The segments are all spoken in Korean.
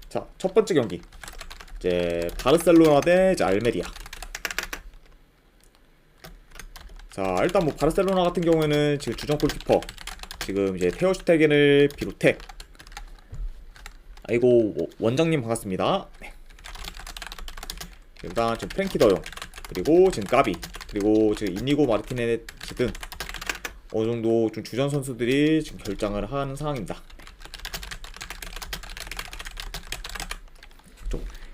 자, 첫 번째 경기 이제 바르셀로나 대 이제 알메리아. 자, 일단 뭐 바르셀로나 같은 경우에는 지금 주전 골키퍼 지금 이제 테오 슈테겐을 비롯해, 아이고 원장님 반갑습니다. 네. 일단 지금 프랭키 더용, 그리고 지금 까비, 그리고 지금 이니고 마르티네즈 등 어느정도 좀 주전 선수들이 지금 결장을 하는 상황입니다.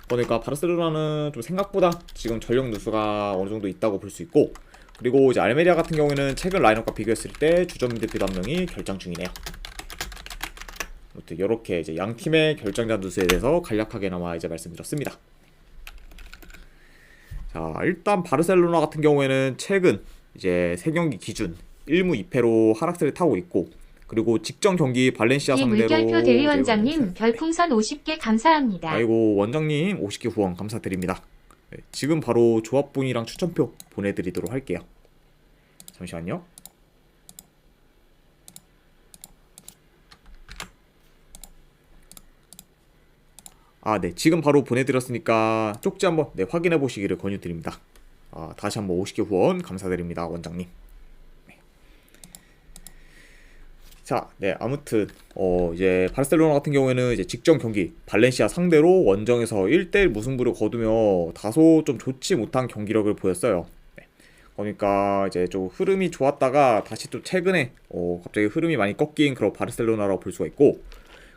그러니까 바르셀로나는 좀 생각보다 지금 전력 누수가 어느정도 있다고 볼 수 있고, 그리고 이제 알메리아 같은 경우에는 최근 라인업과 비교했을 때 주전 미드필더 한 명이 결장 중이네요. 아무튼 이렇게 이제 양 팀의 결장자 누수에 대해서 간략하게나마 이제 말씀드렸습니다. 자, 일단 바르셀로나 같은 경우에는 최근 이제 3경기 기준 1무 2패로 하락세를 타고 있고, 그리고 직전 경기 발렌시아 상대로 물결표 대리원장님 별풍선 50개 감사합니다. 아이고 원장님 50개 후원 감사드립니다. 네, 지금 바로 조합분이랑 추천표 보내드리도록 할게요. 잠시만요. 네, 지금 바로 보내드렸으니까 쪽지 한번 확인해 보시기를 권유드립니다. 다시 한번 50개 후원 감사드립니다, 원장님. 네. 자, 네, 아무튼 이제 바르셀로나 같은 경우에는 이제 직전 경기 발렌시아 상대로 원정에서 1대1 무승부를 거두며 다소 좀 좋지 못한 경기력을 보였어요. 네. 그러니까 이제 좀 흐름이 좋았다가 다시 또 최근에 갑자기 흐름이 많이 꺾인 그런 바르셀로나라고 볼 수가 있고,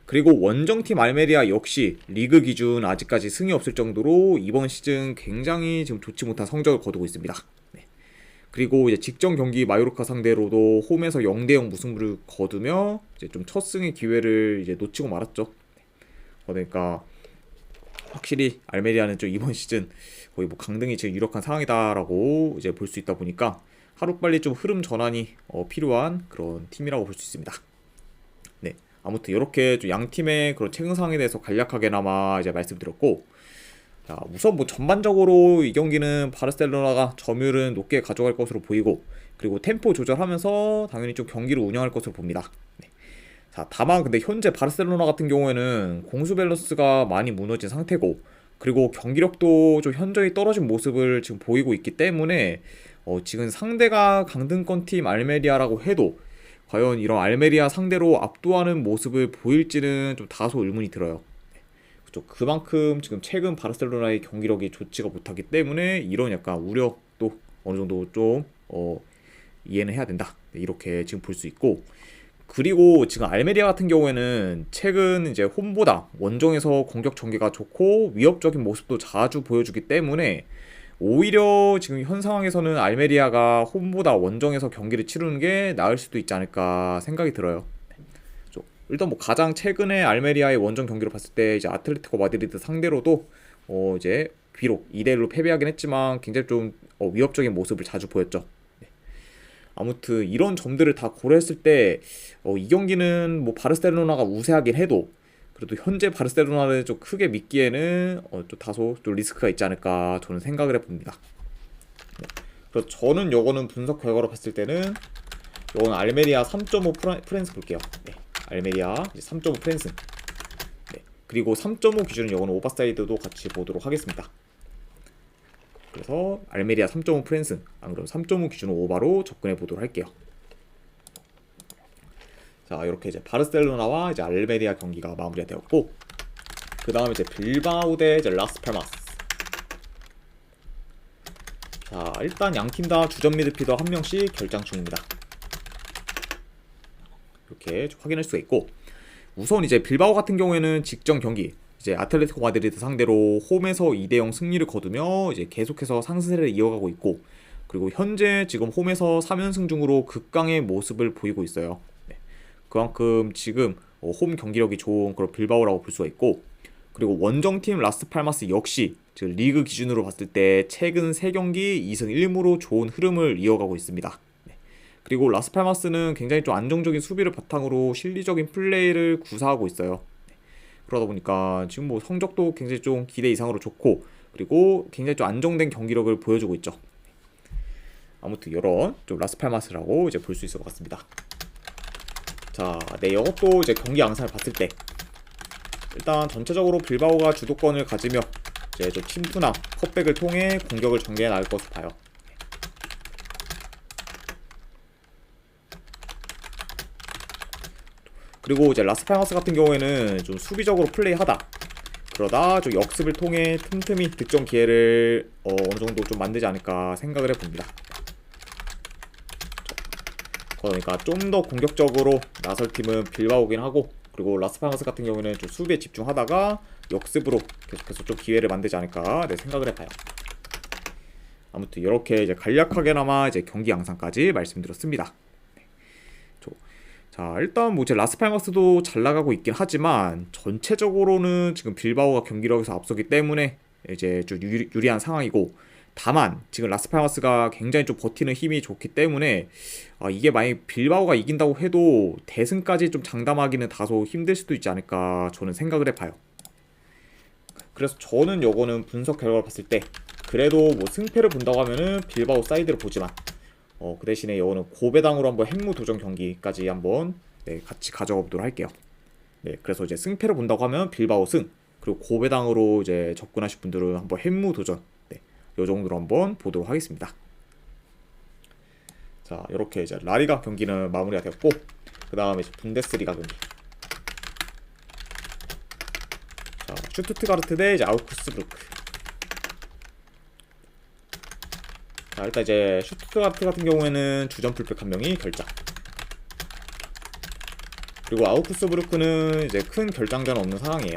그리고 원정팀 알메리아 역시 리그 기준 아직까지 승이 없을 정도로 이번 시즌 굉장히 지금 좋지 못한 성적을 거두고 있습니다. 네. 그리고 이제 직전 경기 마요르카 상대로도 홈에서 0대0 무승부를 거두며 이제 좀 첫 승의 기회를 이제 놓치고 말았죠. 그러니까 확실히 알메리아는 좀 이번 시즌 거의 뭐 강등이 지금 유력한 상황이다라고 이제 볼 수 있다 보니까 하루빨리 좀 흐름 전환이 필요한 그런 팀이라고 볼 수 있습니다. 네. 아무튼 이렇게 좀 양 팀의 그런 최근 상황에 대해서 간략하게나마 이제 말씀드렸고, 자, 우선 뭐 전반적으로 이 경기는 바르셀로나가 점유율은 높게 가져갈 것으로 보이고, 그리고 템포 조절하면서 당연히 좀 경기를 운영할 것으로 봅니다. 네. 자, 다만 근데 현재 바르셀로나 같은 경우에는 공수 밸런스가 많이 무너진 상태고, 그리고 경기력도 좀 현저히 떨어진 모습을 지금 보이고 있기 때문에 지금 상대가 강등권 팀 알메리아라고 해도 과연 이런 알메리아 상대로 압도하는 모습을 보일지는 좀 다소 의문이 들어요. 그렇죠. 그만큼 지금 최근 바르셀로나의 경기력이 좋지가 못하기 때문에 이런 약간 우려도 어느 정도 좀 이해는 해야 된다. 이렇게 지금 볼 수 있고, 그리고 지금 알메리아 같은 경우에는 최근 이제 홈보다 원정에서 공격 전개가 좋고 위협적인 모습도 자주 보여주기 때문에 오히려 지금 현 상황에서는 알메리아가 홈보다 원정에서 경기를 치르는 게 나을 수도 있지 않을까 생각이 들어요. 일단 뭐 가장 최근에 알메리아의 원정 경기를 봤을 때 이제 아틀레티코 마드리드 상대로도 이제 비록 2대1로 패배하긴 했지만 굉장히 좀 위협적인 모습을 자주 보였죠. 네. 아무튼 이런 점들을 다 고려했을 때 이 경기는 뭐 바르셀로나가 우세하긴 해도 그래도 현재 바르셀로나를 좀 크게 믿기에는 좀 다소 좀 리스크가 있지 않을까 저는 생각을 해봅니다. 네. 그래서 저는 요거는 분석 결과로 봤을 때는 요거는 알메리아 3.5 프랜스 볼게요. 네. 알메리아 3.5 프랜스. 네. 그리고 3.5 기준은 요거는 오버사이드도 같이 보도록 하겠습니다. 그래서 알메리아 3.5 프랜스, 안 그러면 3.5 기준 오바로 접근해 보도록 할게요. 자, 이렇게 이제 바르셀로나와 이제 알메리아 경기가 마무리가 되었고, 그 다음에 이제 빌바오 대 이제 라스팔마스. 자, 일단 양 팀 다 주전 미드필더 한 명씩 결장 중입니다. 이렇게 확인할 수가 있고, 우선 이제 빌바오 같은 경우에는 직전 경기 이제 아틀레티코 마드리드 상대로 홈에서 2대0 승리를 거두며 이제 계속해서 상승세를 이어가고 있고, 그리고 현재 지금 홈에서 3연승 중으로 극강의 모습을 보이고 있어요. 그만큼 지금 홈 경기력이 좋은 그런 빌바오라고 볼 수가 있고, 그리고 원정팀 라스팔마스 역시 지금 리그 기준으로 봤을 때 최근 3경기 2승 1무로 좋은 흐름을 이어가고 있습니다. 그리고 라스팔마스는 굉장히 좀 안정적인 수비를 바탕으로 실리적인 플레이를 구사하고 있어요. 그러다 보니까 지금 뭐 성적도 굉장히 좀 기대 이상으로 좋고, 그리고 굉장히 좀 안정된 경기력을 보여주고 있죠. 아무튼 이런 좀 라스팔마스라고 이제 볼 수 있을 것 같습니다. 자, 네, 이것도 이제 경기 양상을 봤을 때 일단 전체적으로 빌바오가 주도권을 가지며 이제 좀 침투나 컵백을 통해 공격을 전개해 나갈 것으로 봐요. 그리고 이제 라스팔마스 같은 경우에는 좀 수비적으로 플레이하다 그러다 좀 역습을 통해 틈틈이 득점 기회를 어느 정도 좀 만들지 않을까 생각을 해봅니다. 그러니까 좀 더 공격적으로 나설 팀은 빌바오긴 하고, 그리고 라스팔마스 같은 경우는 좀 수비에 집중하다가 역습으로 계속해서 좀 기회를 만들지 않을까 생각을 해봐요. 아무튼 이렇게 이제 간략하게나마 이제 경기 양상까지 말씀드렸습니다. 자, 일단 뭐 이제 라스팔마스도 잘 나가고 있긴 하지만 전체적으로는 지금 빌바오가 경기력에서 앞서기 때문에 이제 좀 유리한 상황이고, 다만 지금 라스팔마스가 굉장히 좀 버티는 힘이 좋기 때문에 이게 만약 빌바오가 이긴다고 해도 대승까지 좀 장담하기는 다소 힘들 수도 있지 않을까 저는 생각을 해봐요. 그래서 저는 요거는 분석 결과를 봤을 때 그래도 뭐 승패를 본다고 하면은 빌바오 사이드를 보지만 그 대신에 요거는 고배당으로 한번 핵무 도전 경기까지 한번 같이 가져가 보도록 할게요. 그래서 이제 승패를 본다고 하면 빌바오 승, 그리고 고배당으로 이제 접근하실 분들은 한번 핵무 도전, 요 정도로 한번 보도록 하겠습니다. 자, 이렇게 이제 라리가 경기는 마무리가 됐고, 그 다음에 이제 분데스리가 경기. 자, 슈투트가르트 대 이제 아우크스부르크. 자, 일단 이제 슈투트가르트 같은 경우에는 주전 풀백 한 명이 결장. 그리고 아우크스부르크는 이제 큰 결장전 없는 상황이에요.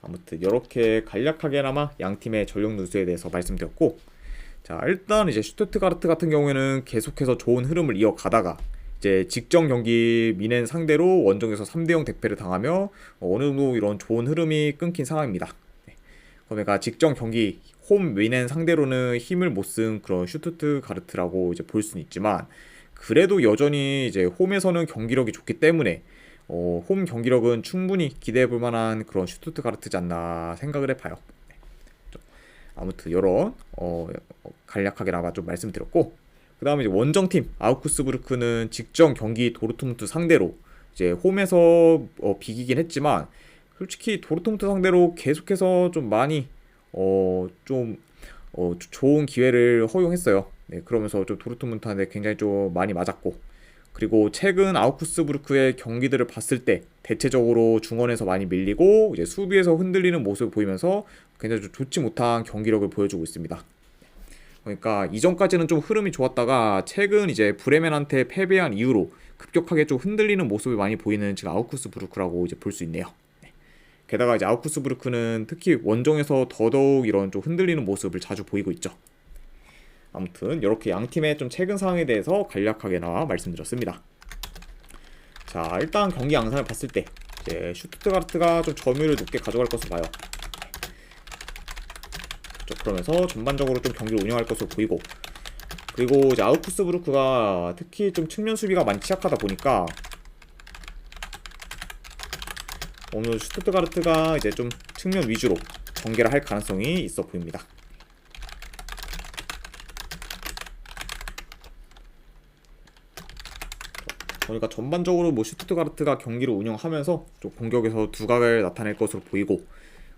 아무튼 이렇게 간략하게나마 양 팀의 전력 누수에 대해서 말씀드렸고, 자, 일단 이제 슈투트가르트 같은 경우에는 계속해서 좋은 흐름을 이어가다가 이제 직전 경기 미넨 상대로 원정에서 3대0 대패를 당하며 어느 정도 이런 좋은 흐름이 끊긴 상황입니다. 그러니까 직전 경기 홈 미넨 상대로는 힘을 못 쓴 그런 슈투트가르트라고 이제 볼 수는 있지만, 그래도 여전히 이제 홈에서는 경기력이 좋기 때문에 홈 경기력은 충분히 기대해볼 만한 그런 슈투트가르트지 않나 생각을 해봐요. 아무튼 이런 간략하게나마 좀 말씀드렸고, 그 다음에 이제 원정팀 아우크스부르크는 직전 경기 도르트문트 상대로 이제 홈에서 비기긴 했지만, 솔직히 도르트문트 상대로 계속해서 좀 많이 좋은 기회를 허용했어요. 그러면서 좀 도르트문트한테 굉장히 좀 많이 맞았고, 그리고 최근 아우크스부르크의 경기들을 봤을 때 대체적으로 중원에서 많이 밀리고 이제 수비에서 흔들리는 모습을 보이면서 굉장히 좀 좋지 못한 경기력을 보여주고 있습니다. 그러니까 이전까지는 좀 흐름이 좋았다가 최근 이제 브레멘한테 패배한 이후로 급격하게 좀 흔들리는 모습을 많이 보이는 지금 아우크스부르크라고 이제 볼 수 있네요. 게다가 이제 아우크스부르크는 특히 원정에서 더더욱 이런 좀 흔들리는 모습을 자주 보이고 있죠. 아무튼 이렇게 양 팀의 좀 최근 상황에 대해서 간략하게나마 말씀드렸습니다. 자, 일단 경기 양상을 봤을 때 이제 슈투트가르트가 좀 점유율을 높게 가져갈 것으로 봐요. 그러면서 전반적으로 좀 경기를 운영할 것으로 보이고, 그리고 이제 아우크스부르크가 특히 좀 측면 수비가 많이 취약하다 보니까 오늘 슈투트가르트가 이제 좀 측면 위주로 전개를 할 가능성이 있어 보입니다. 그러니까 전반적으로 뭐 슈투트가르트가 경기를 운영하면서 좀 공격에서 두각을 나타낼 것으로 보이고,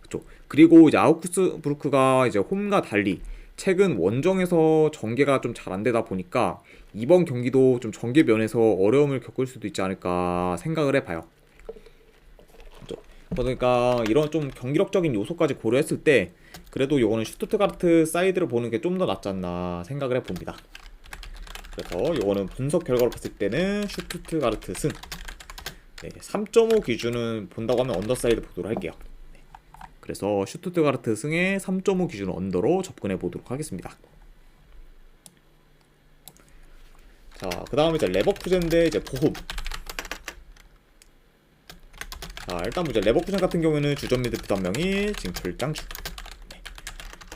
그렇죠. 그리고 이제 아우크스부르크가 이제 홈과 달리 최근 원정에서 전개가 좀 잘 안 되다 보니까 이번 경기도 좀 전개 면에서 어려움을 겪을 수도 있지 않을까 생각을 해봐요. 그렇죠. 그러니까 이런 좀 경기력적인 요소까지 고려했을 때 그래도 요거는 슈투트가르트 사이드를 보는 게 좀 더 낫지 않나 생각을 해봅니다. 그래서 요거는 분석 결과로 봤을 때는 슈투트가르트 승. 3.5 기준은 본다고 하면 언더사이드 보도록 할게요. 그래서 슈투트가르트 승의 3.5 기준 언더로 접근해 보도록 하겠습니다. 자, 그 다음에 이제 레버쿠젠 대 이제 보훔. 자, 일단 이제 레버쿠젠 같은 경우에는 주전 미드필더 한 명이 지금 결장 중.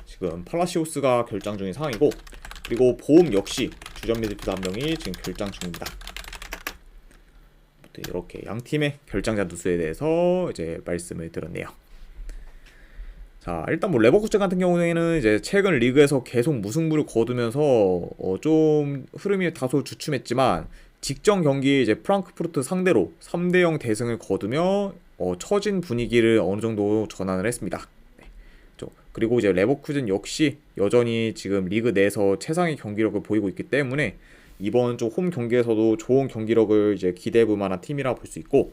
지금 팔라시오스가 결장 중인 상황이고, 그리고 보훔 역시 주전 미드필더 한 명이 지금 결장 중입니다. 이렇게 양 팀의 결장자 누수에 대해서 이제 말씀을 드렸네요. 자, 일단 뭐 레버쿠젠 같은 경우에는 이제 최근 리그에서 계속 무승부를 거두면서 좀 흐름이 다소 주춤했지만 직전 경기 이제 프랑크푸르트 상대로 3대0 대승을 거두며 처진 분위기를 어느 정도 전환을 했습니다. 네. 그리고 이제 레버쿠젠 역시 여전히 지금 리그 내에서 최상의 경기력을 보이고 있기 때문에 이번 좀 홈 경기에서도 좋은 경기력을 이제 기대해 볼 만한 팀이라 볼 수 있고,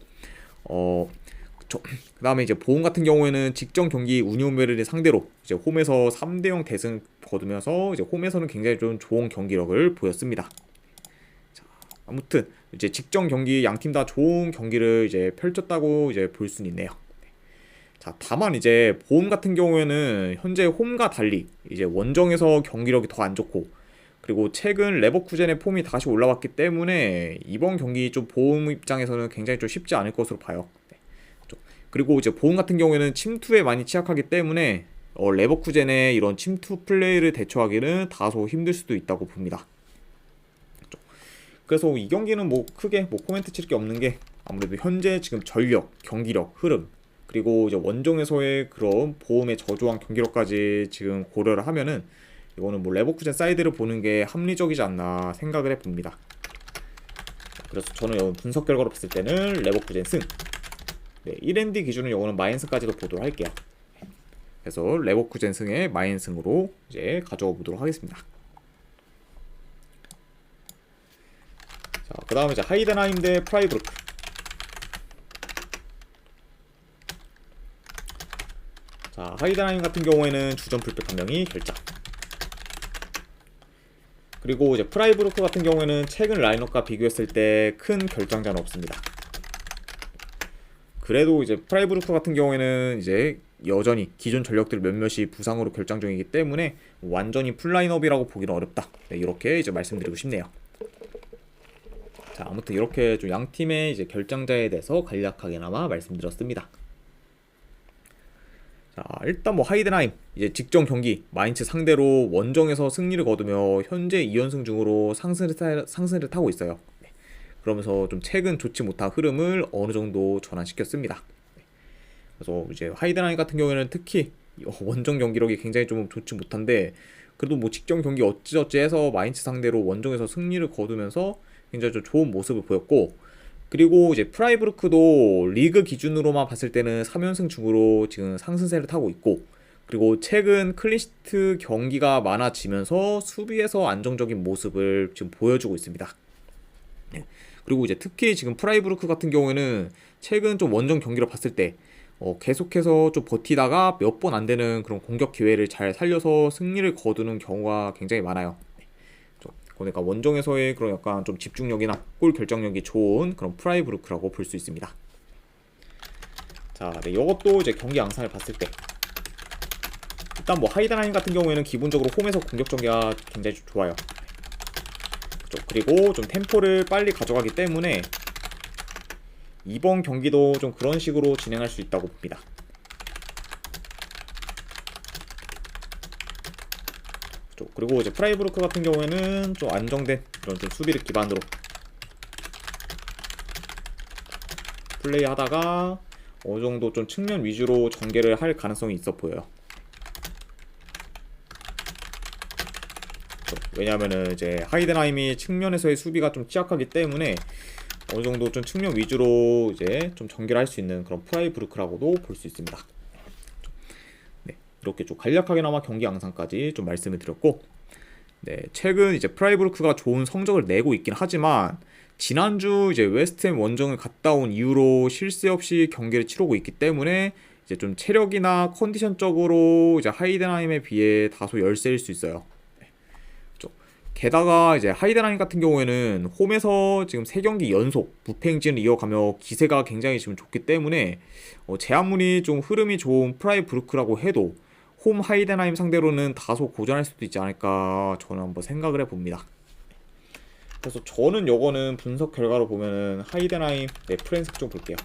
그다음에 이제 보험 같은 경우에는 직전 경기 우니온 베를린 상대로 이제 홈에서 3대0 대승 거두면서 이제 홈에서는 굉장히 좀 좋은 경기력을 보였습니다. 자, 아무튼 이제 직전 경기 양 팀 다 좋은 경기를 이제 펼쳤다고 이제 볼 수는 있네요. 자, 다만 이제 보험 같은 경우에는 현재 홈과 달리 이제 원정에서 경기력이 더 안 좋고, 그리고 최근 레버쿠젠의 폼이 다시 올라왔기 때문에 이번 경기 좀 보험 입장에서는 굉장히 좀 쉽지 않을 것으로 봐요. 그리고 이제 보험 같은 경우에는 침투에 많이 취약하기 때문에 레버쿠젠의 이런 침투 플레이를 대처하기는 다소 힘들 수도 있다고 봅니다. 그래서 이 경기는 뭐 크게 뭐 코멘트 칠 게 없는 게 아무래도 현재 지금 전력, 경기력, 흐름, 그리고 이제 원정에서의 그런 보험의 저조한 경기력까지 지금 고려를 하면은 이거는 뭐 레버쿠젠 사이드를 보는 게 합리적이지 않나 생각을 해봅니다. 그래서 저는 분석 결과로 봤을 때는 레버쿠젠 승. 네, 1엔디 기준은 이거는 마인스까지도 보도록 할게요. 그래서 레버쿠젠 승의 마인승으로 이제 가져가 보도록 하겠습니다. 자, 그 다음에 이제 하이덴하임 대 프라이부르크. 자, 하이덴하임 같은 경우에는 주전 풀백 한 명이 결장. 그리고 이제 프라이부르크 같은 경우에는 최근 라인업과 비교했을 때 큰 결장자는 없습니다. 그래도 이제 프라이부르크 같은 경우에는 이제 여전히 기존 전력들 몇몇이 부상으로 결장 중이기 때문에 완전히 풀라인업이라고 보기는 어렵다. 네, 이렇게 이제 말씀드리고 싶네요. 자, 아무튼 이렇게 좀 양 팀의 이제 결장자에 대해서 간략하게나마 말씀드렸습니다. 자, 일단 뭐 하이덴하임 이제 직전 경기 마인츠 상대로 원정에서 승리를 거두며 현재 2연승 중으로 상승을 타고 있어요. 그러면서 좀 최근 좋지 못한 흐름을 어느 정도 전환시켰습니다. 그래서 이제 하이덴하임 같은 경우에는 특히 원정 경기력이 굉장히 좀 좋지 못한데, 그래도 뭐 직전 경기 어찌저찌 해서 마인츠 상대로 원정에서 승리를 거두면서 굉장히 좀 좋은 모습을 보였고, 그리고 이제 프라이부르크도 리그 기준으로만 봤을 때는 3연승 중으로 지금 상승세를 타고 있고, 그리고 최근 클린시트 경기가 많아지면서 수비에서 안정적인 모습을 지금 보여주고 있습니다. 그리고 이제 특히 지금 프라이부르크 같은 경우에는 최근 좀 원정 경기를 봤을 때 계속해서 좀 버티다가 몇 번 안 되는 그런 공격 기회를 잘 살려서 승리를 거두는 경우가 굉장히 많아요. 그러니까 원정에서의 그런 약간 좀 집중력이나 골 결정력이 좋은 그런 프라이부르크라고 볼 수 있습니다. 자, 네, 이것도 이제 경기 양상을 봤을 때 일단 뭐 하이덴하임 같은 경우에는 기본적으로 홈에서 공격 전개가 굉장히 좋아요. 그리고 좀 템포를 빨리 가져가기 때문에 이번 경기도 좀 그런 식으로 진행할 수 있다고 봅니다. 그리고 이제 프라이부르크 같은 경우에는 좀 안정된 그런 좀 수비를 기반으로 플레이하다가 어느 정도 좀 측면 위주로 전개를 할 가능성이 있어 보여요. 왜냐면은 이제 하이덴하임이 측면에서의 수비가 좀 취약하기 때문에 어느 정도 좀 측면 위주로 이제 좀 전개를 할 수 있는 그런 프라이부르크라고도 볼 수 있습니다. 네, 이렇게 좀 간략하게나마 경기 양상까지 좀 말씀을 드렸고, 네, 최근 이제 프라이부르크가 좋은 성적을 내고 있긴 하지만 지난주 이제 웨스트햄 원정을 갔다 온 이후로 실세 없이 경기를 치르고 있기 때문에 이제 좀 체력이나 컨디션적으로 이제 하이덴하임에 비해 다소 열세일 수 있어요. 게다가 이제 하이덴하임 같은 경우에는 홈에서 지금 3경기 연속 무패 행진을 이어가며 기세가 굉장히 지금 좋기 때문에 제 아무리 좀 흐름이 좋은 프라이부르크라고 해도 홈 하이덴하임 상대로는 다소 고전할 수도 있지 않을까 저는 한번 생각을 해봅니다. 그래서 저는 요거는 분석 결과로 보면은 하이덴하임 프랜스 좀 볼게요.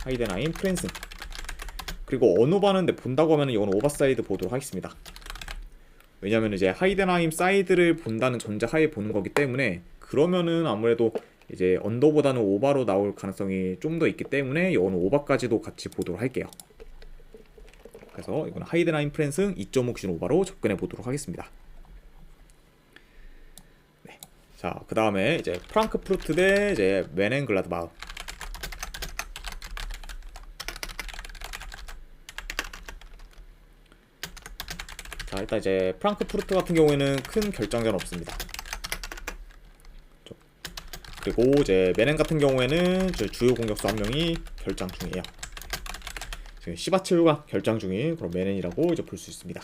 하이덴하임 프랜스. 그리고 언오바는 본다고 하면은 이건 오버사이드 보도록 하겠습니다. 왜냐면 이제 하이덴하임 사이드를 본다는 전제하에 보는 거기 때문에, 그러면은 아무래도 이제 언더보다는 오바로 나올 가능성이 좀 더 있기 때문에 이거는 오바까지도 같이 보도록 할게요. 그래서 이건 하이덴하임 프랜승 2.5 기준 오바로 접근해 보도록 하겠습니다. 네. 자, 그 다음에 이제 프랑크푸르트 대 이제 멘헨글라드바흐. 일단 이제 프랑크푸르트 같은 경우에는 큰 결장전 없습니다. 그리고 이제 메넨 같은 경우에는 주요 공격수 한 명이 결장 중이에요. 지금 시바츠유가 결장 중인 그런 메넨이라고 이제 볼 수 있습니다.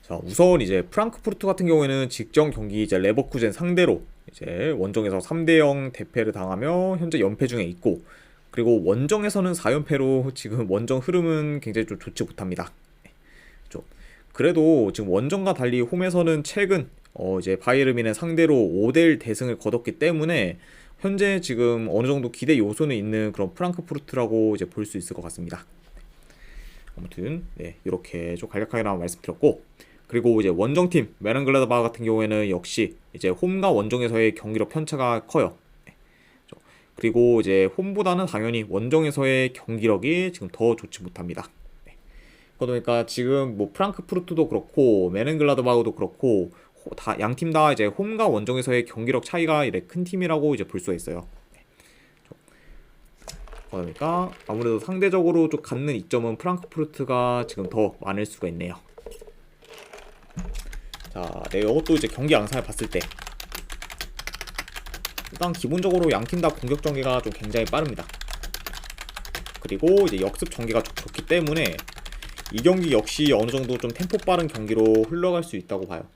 자, 우선 이제 프랑크푸르트 같은 경우에는 직전 경기 이제 레버쿠젠 상대로 이제 원정에서 3대0 대패를 당하며 현재 연패 중에 있고, 그리고 원정에서는 4연패로 지금 원정 흐름은 굉장히 좀 좋지 못합니다. 좀 그래도 지금 원정과 달리 홈에서는 최근 이제 바이에른 상대로 5대1 대승을 거뒀기 때문에 현재 지금 어느 정도 기대 요소는 있는 그런 프랑크푸르트라고 이제 볼 수 있을 것 같습니다. 아무튼 네, 이렇게 좀 간략하게나마 말씀드렸고, 그리고 이제 원정팀 메른글라드바흐 같은 경우에는 역시 이제 홈과 원정에서의 경기력 편차가 커요. 그리고 이제 홈보다는 당연히 원정에서의 경기력이 지금 더 좋지 못합니다. 그러니까 지금 뭐 프랑크푸르트도 그렇고 메른글라드바흐도 그렇고 다 양팀 다 이제 홈과 원정에서의 경기력 차이가 이래 큰 팀이라고 이제 볼 수가 있어요. 그러니까 아무래도 상대적으로 좀 갖는 이점은 프랑크푸르트가 지금 더 많을 수가 있네요. 자, 네, 이것도 이제 경기 양상을 봤을 때 일단 기본적으로 양팀 다 공격 전개가 좀 굉장히 빠릅니다. 그리고 이제 역습 전개가 좋기 때문에 이 경기 역시 어느 정도 좀 템포 빠른 경기로 흘러갈 수 있다고 봐요.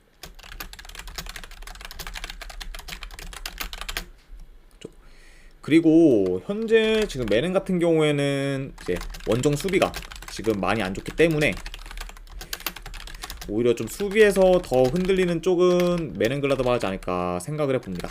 그리고 현재 지금 메넨 같은 경우에는 이제 원정 수비가 지금 많이 안 좋기 때문에 오히려 좀 수비에서 더 흔들리는 쪽은 메른글라드바흐지 않을까 생각을 해봅니다.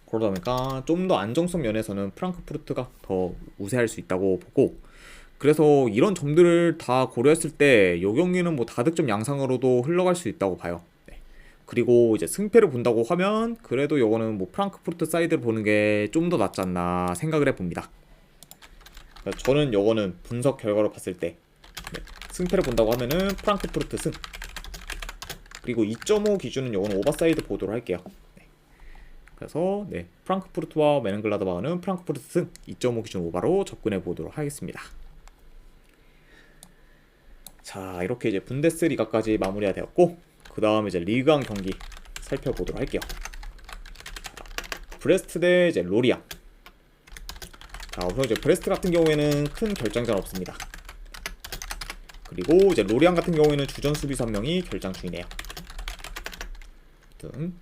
그러다 보니까 좀 더 안정성 면에서는 프랑크푸르트가 더 우세할 수 있다고 보고, 그래서 이런 점들을 다 고려했을 때 이 경기는 뭐 다득점 양상으로도 흘러갈 수 있다고 봐요. 네. 그리고 이제 승패를 본다고 하면 그래도 이거는 뭐 프랑크푸르트 사이드를 보는 게 좀 더 낫지 않나 생각을 해봅니다. 그러니까 저는 이거는 분석 결과로 봤을 때 승패를 본다고 하면은 프랑크푸르트 승, 그리고 2.5 기준은 이거는 오버사이드 보도록 할게요. 그래서 네, 프랑크푸르트와 메른글라드바흐는 프랑크푸르트 승 2.5 기준 오바로 접근해 보도록 하겠습니다. 자, 이렇게 이제 분데스리가까지 마무리가 되었고, 그 다음에 이제 리그왕 경기 살펴보도록 할게요. 브레스트 대 이제 로리앙. 자, 우선 이제 브레스트 같은 경우에는 큰 결장전 없습니다. 그리고 이제 로리앙 같은 경우에는 주전 수비수 한 명이 결장 중이네요.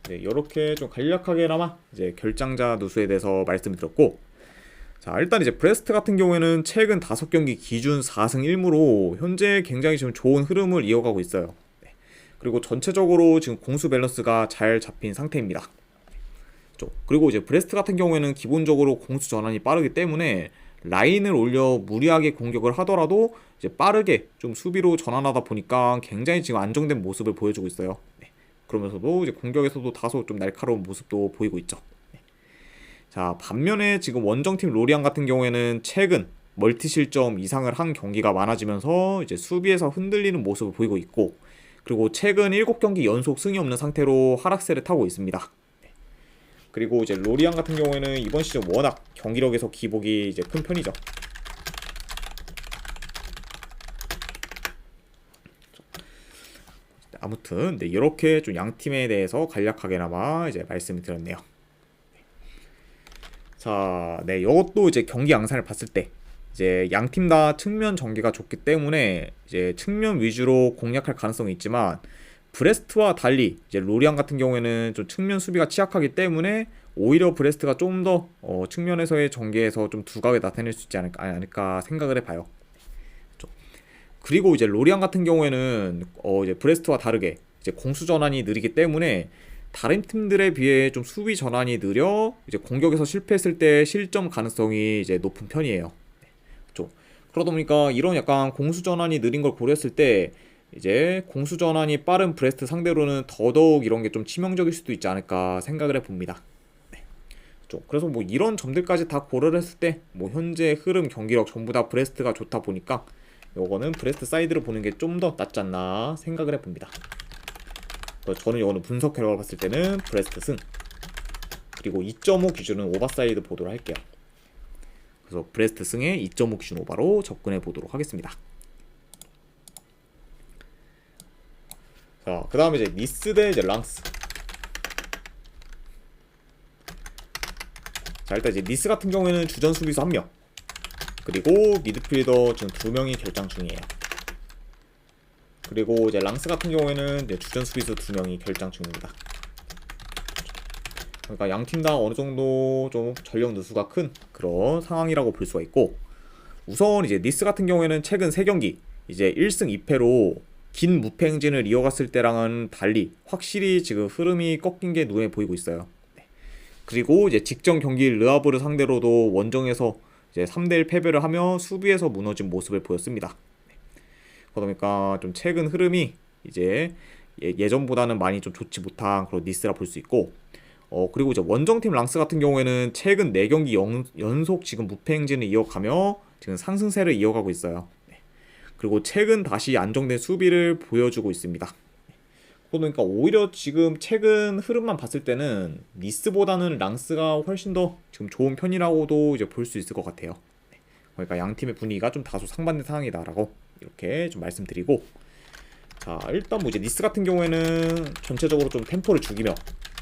네, 이렇게 좀 간략하게나마 이제 결장자 누수에 대해서 말씀드렸고, 자, 일단 이제 브레스트 같은 경우에는 최근 5경기 기준 4승 1무로 현재 굉장히 지금 좋은 흐름을 이어가고 있어요. 네. 그리고 전체적으로 지금 공수 밸런스가 잘 잡힌 상태입니다. 그리고 이제 브레스트 같은 경우에는 기본적으로 공수 전환이 빠르기 때문에 라인을 올려 무리하게 공격을 하더라도 이제 빠르게 좀 수비로 전환하다 보니까 굉장히 지금 안정된 모습을 보여주고 있어요. 네. 그러면서도 이제 공격에서도 다소 좀 날카로운 모습도 보이고 있죠. 네. 자, 반면에 지금 원정팀 로리앙 같은 경우에는 최근 멀티 실점 이상을 한 경기가 많아지면서 이제 수비에서 흔들리는 모습을 보이고 있고, 그리고 최근 7경기 연속 승이 없는 상태로 하락세를 타고 있습니다. 네. 그리고 이제 로리앙 같은 경우에는 이번 시즌 워낙 경기력에서 기복이 이제 큰 편이죠. 아무튼 네, 이렇게 좀 양 팀에 대해서 간략하게나마 이제 말씀을 드렸네요. 자, 네, 이것도 이제 경기 양상을 봤을 때 이제 양 팀 다 측면 전개가 좋기 때문에 이제 측면 위주로 공략할 가능성이 있지만, 브레스트와 달리 이제 로리앙 같은 경우에는 좀 측면 수비가 취약하기 때문에 오히려 브레스트가 좀 더 측면에서의 전개에서 좀 두각을 나타낼 수 있지 않을까 생각을 해봐요. 그리고 이제 로리앙 같은 경우에는 이제 브레스트와 다르게 이제 공수 전환이 느리기 때문에 다른 팀들에 비해 좀 수비 전환이 느려 이제 공격에서 실패했을 때 실점 가능성이 이제 높은 편이에요. 그러다 보니까 이런 약간 공수 전환이 느린 걸 고려했을 때 이제 공수 전환이 빠른 브레스트 상대로는 더더욱 이런 게 좀 치명적일 수도 있지 않을까 생각을 해봅니다. 네. 그래서 뭐 이런 점들까지 다 고려를 했을 때 뭐 현재 흐름 경기력 전부 다 브레스트가 좋다 보니까 요거는 브레스트 사이드를 보는 게 좀 더 낫지 않나 생각을 해봅니다. 저는 요거는 분석 결과를 봤을 때는 브레스트 승. 그리고 2.5 기준은 오버사이드 보도록 할게요. 그래서 브레스트 승에 2.5 기준 오버로 접근해 보도록 하겠습니다. 자, 그 다음에 이제 니스 대 이제 랑스. 자, 일단 이제 니스 같은 경우에는 주전 수비수 1명, 그리고 미드필더 지금 2명이 결장 중이에요. 그리고 이제 랑스 같은 경우에는 이제 주전 수비수 2명이 결장 중입니다. 그러니까 양 팀 다 어느 정도 좀 전력 누수가 큰 그런 상황이라고 볼 수가 있고, 우선 이제 니스 같은 경우에는 최근 3경기 이제 1승 2패로 긴 무패 행진을 이어갔을 때랑은 달리 확실히 지금 흐름이 꺾인 게 눈에 보이고 있어요. 그리고 이제 직전 경기 르하브르 상대로도 원정에서 이제 3대1 패배를 하며 수비에서 무너진 모습을 보였습니다. 그러니까 좀 최근 흐름이 이제 예전보다는 많이 좀 좋지 못한 그런 니스라 볼 수 있고, 그리고 이제 원정팀 랑스 같은 경우에는 최근 4경기 연속 지금 무패 행진을 이어가며 지금 상승세를 이어가고 있어요. 그리고 최근 다시 안정된 수비를 보여주고 있습니다. 그러니까 오히려 지금 최근 흐름만 봤을 때는 니스보다는 랑스가 훨씬 더 지금 좋은 편이라고도 이제 볼 수 있을 것 같아요. 그러니까 양 팀의 분위기가 좀 다소 상반된 상황이다라고 이렇게 좀 말씀드리고, 자, 일단 뭐 이제 니스 같은 경우에는 전체적으로 좀 템포를 죽이며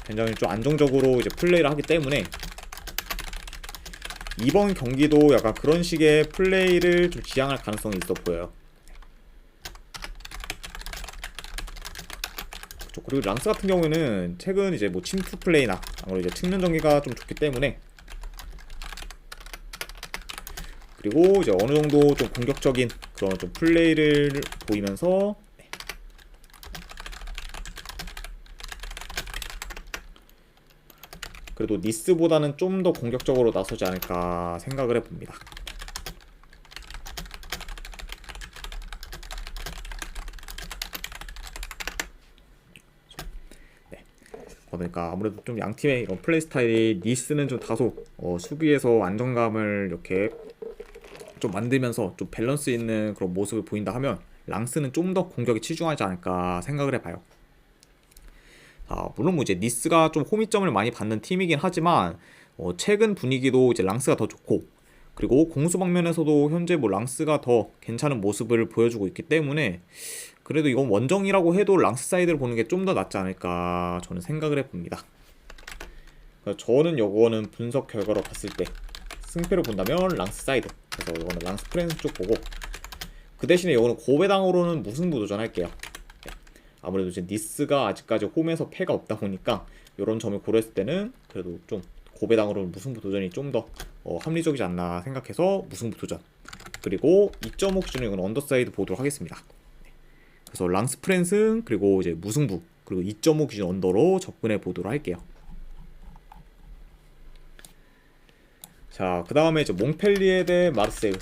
굉장히 좀 안정적으로 이제 플레이를 하기 때문에 이번 경기도 약간 그런 식의 플레이를 좀 지향할 가능성이 있어 보여요. 그리고 랑스 같은 경우에는 최근 이제 뭐 침투 플레이나 아무래도 이제 측면 전개가 좀 좋기 때문에, 그리고 이제 어느 정도 좀 공격적인 그런 좀 플레이를 보이면서 그래도 니스보다는 좀 더 공격적으로 나서지 않을까 생각을 해봅니다. 그러니까 아무래도 좀 양팀의 이런 플레이 스타일이 니스는 좀 다소 수비에서 안정감을 이렇게 좀 만들면서 좀 밸런스 있는 그런 모습을 보인다 하면 랑스는 좀 더 공격에 치중하지 않을까 생각을 해봐요. 물론 뭐 이제 니스가 좀 호미점을 많이 받는 팀이긴 하지만 최근 분위기도 이제 랑스가 더 좋고, 그리고 공수 방면에서도 현재 뭐 랑스가 더 괜찮은 모습을 보여주고 있기 때문에 그래도 이건 원정이라고 해도 랑스 사이드를 보는 게 좀 더 낫지 않을까 저는 생각을 해봅니다. 저는 요거는 분석 결과로 봤을 때 승패로 본다면 랑스 사이드, 그래서 이거는 랑스 프랜스 쪽 보고, 그 대신에 이거는 고배당으로는 무승부 도전할게요. 아무래도 이제 니스가 아직까지 홈에서 패가 없다 보니까 이런 점을 고려했을 때는 그래도 좀 고배당으로는 무승부 도전이 좀 더 합리적이지 않나 생각해서 무승부 도전, 그리고 2.5 기준으로 이건 언더사이드 보도록 하겠습니다. 그래서 랑스 프랜스 그리고 이제 무승부 그리고 2.5 기준 언더로 접근해 보도록 할게요. 자, 그 다음에 이제 몽펠리에 대 마르세유.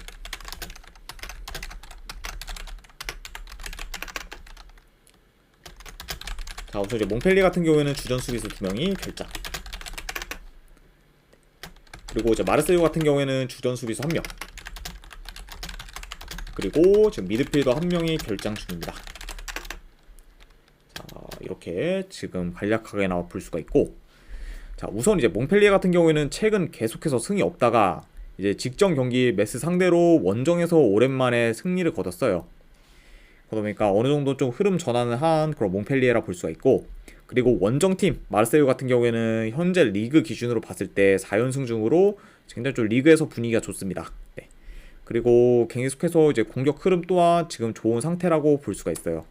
자, 우선 이제 몽펠리에 같은 경우에는 주전 수비수 2명이 결장, 그리고 이제 마르세유 같은 경우에는 주전 수비수 1명, 그리고 지금 미드필더 1명이 결장 중입니다. 자, 이렇게 지금 간략하게 나와 볼 수가 있고, 자, 우선 이제 몽펠리에 같은 경우에는 최근 계속해서 승이 없다가 이제 직전 경기 메스 상대로 원정에서 오랜만에 승리를 거뒀어요. 그러니까 어느 정도 좀 흐름 전환을 한 그런 몽펠리에라 볼 수가 있고, 그리고 원정팀 마르세유 같은 경우에는 현재 리그 기준으로 봤을 때 4연승 중으로 굉장히 좀 리그에서 분위기가 좋습니다. 네. 그리고 계속해서 이제 공격 흐름 또한 지금 좋은 상태라고 볼 수가 있어요.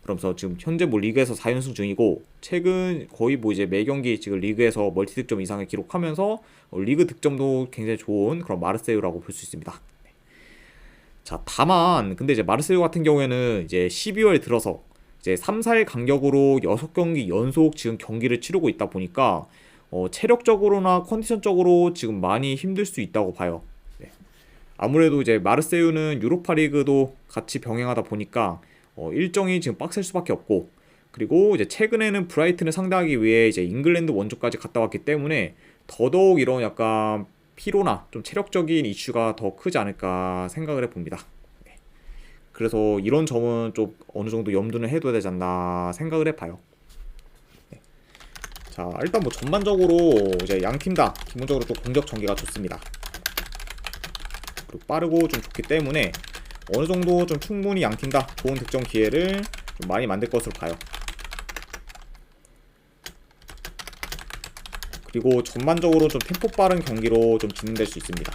그러면서 지금 현재 뭐 리그에서 4연승 중이고, 최근 거의 뭐 이제 매 경기 지금 리그에서 멀티 득점 이상을 기록하면서 리그 득점도 굉장히 좋은 그런 마르세유라고 볼 수 있습니다. 자, 다만 근데 이제 마르세유 같은 경우에는 이제 12월 들어서 이제 3, 4일 간격으로 6경기 연속 지금 경기를 치르고 있다 보니까 체력적으로나 컨디션적으로 지금 많이 힘들 수 있다고 봐요. 네. 아무래도 이제 마르세유는 유로파 리그도 같이 병행하다 보니까 일정이 지금 빡셀 수밖에 없고, 그리고 이제 최근에는 브라이튼을 상대하기 위해 이제 잉글랜드 원정까지 갔다 왔기 때문에 더더욱 이런 약간 피로나 좀 체력적인 이슈가 더 크지 않을까 생각을 해봅니다. 네. 그래서 이런 점은 좀 어느 정도 염두는 해둬야 되지 않나 생각을 해봐요. 네. 자, 일단 뭐 전반적으로 이제 양 팀 다 기본적으로 좀 공격 전개가 좋습니다. 그리고 빠르고 좀 좋기 때문에 어느 정도 좀 충분히 양 팀 다 좋은 득점 기회를 좀 많이 만들 것으로 봐요. 그리고 전반적으로 좀 템포 빠른 경기로 좀 진행될 수 있습니다.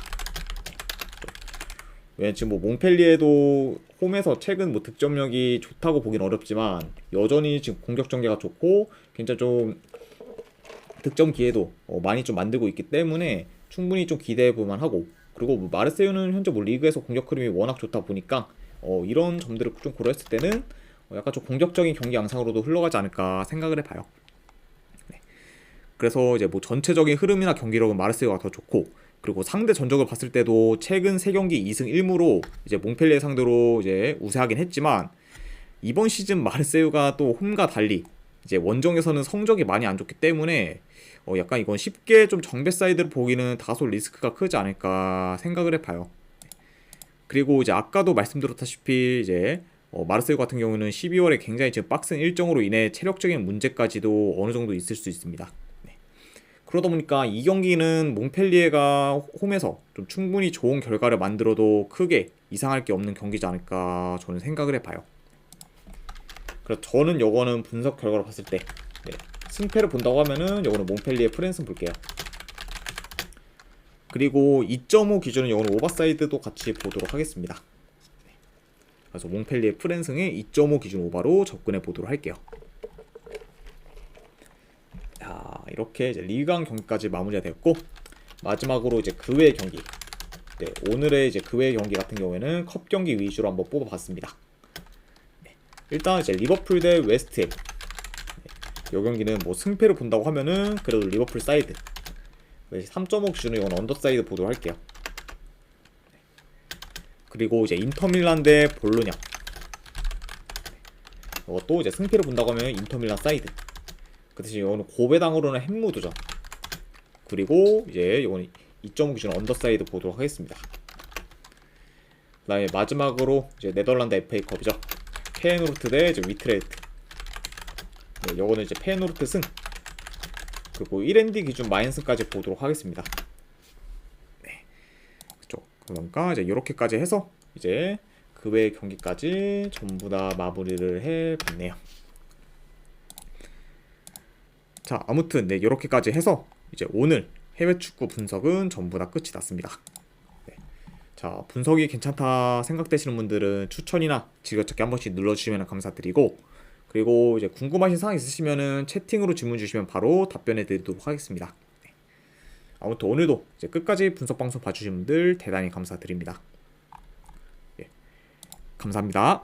왜냐면 지금 뭐 몽펠리에도 홈에서 최근 뭐 득점력이 좋다고 보긴 어렵지만 여전히 지금 공격 전개가 좋고 굉장히 좀 득점 기회도 많이 좀 만들고 있기 때문에 충분히 좀 기대해 볼만 하고, 그리고 뭐 마르세유는 현재 뭐 리그에서 공격 흐름이 워낙 좋다 보니까 이런 점들을 좀 고려했을 때는 약간 좀 공격적인 경기 양상으로도 흘러가지 않을까 생각을 해봐요. 네. 그래서 이제 뭐 전체적인 흐름이나 경기력은 마르세유가 더 좋고, 그리고 상대 전적을 봤을 때도 최근 3경기 2승 1무로 이제 몽펠리에 상대로 이제 우세하긴 했지만, 이번 시즌 마르세유가 또 홈과 달리 이제 원정에서는 성적이 많이 안 좋기 때문에 약간 이건 쉽게 좀 정배 사이드를 보기는 다소 리스크가 크지 않을까 생각을 해봐요. 그리고 이제 아까도 말씀드렸다시피 이제 마르세유 같은 경우는 12월에 굉장히 지금 빡센 일정으로 인해 체력적인 문제까지도 어느 정도 있을 수 있습니다. 네. 그러다 보니까 이 경기는 몽펠리에가 홈에서 좀 충분히 좋은 결과를 만들어도 크게 이상할 게 없는 경기지 않을까 저는 생각을 해봐요. 그래서 저는 요거는 분석 결과로 봤을 때 승패를 본다고 하면은 요거는 몽펠리에 프랜슨 볼게요. 그리고 2.5 기준은 요거는 오버사이드도 같이 보도록 하겠습니다. 그래서 몽펠리에 프랜승의 2.5 기준 오버로 접근해 보도록 할게요. 자, 이렇게 이제 리그왕 경기까지 마무리가 되었고, 마지막으로 이제 그 외의 경기. 네, 오늘의 이제 그 외의 경기 같은 경우에는 컵 경기 위주로 한번 뽑아봤습니다. 일단 이제 리버풀 대 웨스트햄. 이 경기는 뭐 승패를 본다고 하면은 그래도 리버풀 사이드. 3.5 기준으로 이건 언더사이드 보도록 할게요. 그리고 이제 인터밀란 대 볼로냐. 이것도 이제 승패를 본다고 하면 인터밀란 사이드. 그 대신 이거는 고배당으로는 햄무드전. 그리고 이제 이거는 2.5 기준 언더사이드 보도록 하겠습니다. 그 다음에 마지막으로 이제 네덜란드 FA컵이죠. 페에노르트 대 이제 위트레흐트. 네, 요거는 이제 페에노르트 승. 그리고 1엔디 기준 마인스까지 보도록 하겠습니다. 네. 그쵸. 그러니까 이제 이렇게까지 해서 이제 그 외의 경기까지 전부 다 마무리를 해봤네요. 자, 아무튼 네, 이렇게까지 해서 이제 오늘 해외 축구 분석은 전부 다 끝이 났습니다. 자, 분석이 괜찮다 생각되시는 분들은 추천이나 즐겨찾기 한 번씩 눌러주시면 감사드리고, 그리고 이제 궁금하신 사항 있으시면은 채팅으로 질문 주시면 바로 답변해 드리도록 하겠습니다. 네. 아무튼 오늘도 이제 끝까지 분석 방송 봐주신 분들 대단히 감사드립니다. 예. 감사합니다.